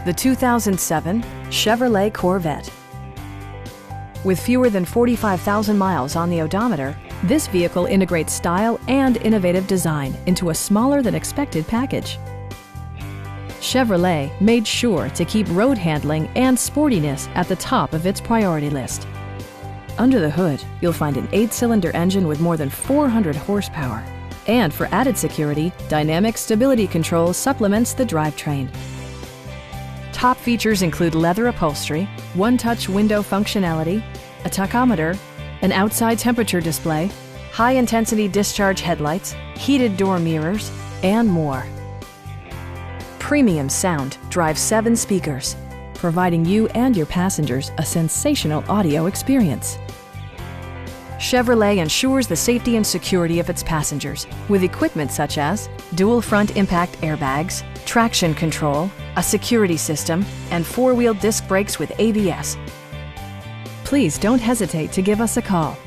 the 2007 Chevrolet Corvette. With fewer than 45,000 miles on the odometer, this vehicle integrates style and innovative design into a smaller than expected package. Chevrolet made sure to keep road handling and sportiness at the top of its priority list. Under the hood, you'll find an 8-cylinder engine with more than 400 horsepower. And for added security, dynamic stability control supplements the drivetrain. Top features include leather upholstery, one-touch window functionality, a tachometer, an outside temperature display, high-intensity discharge headlights, heated door mirrors, and more. Premium sound drives 7 speakers, providing you and your passengers a sensational audio experience. Chevrolet ensures the safety and security of its passengers with equipment such as dual front impact airbags, traction control, a security system, and 4-wheel disc brakes with ABS. Please don't hesitate to give us a call.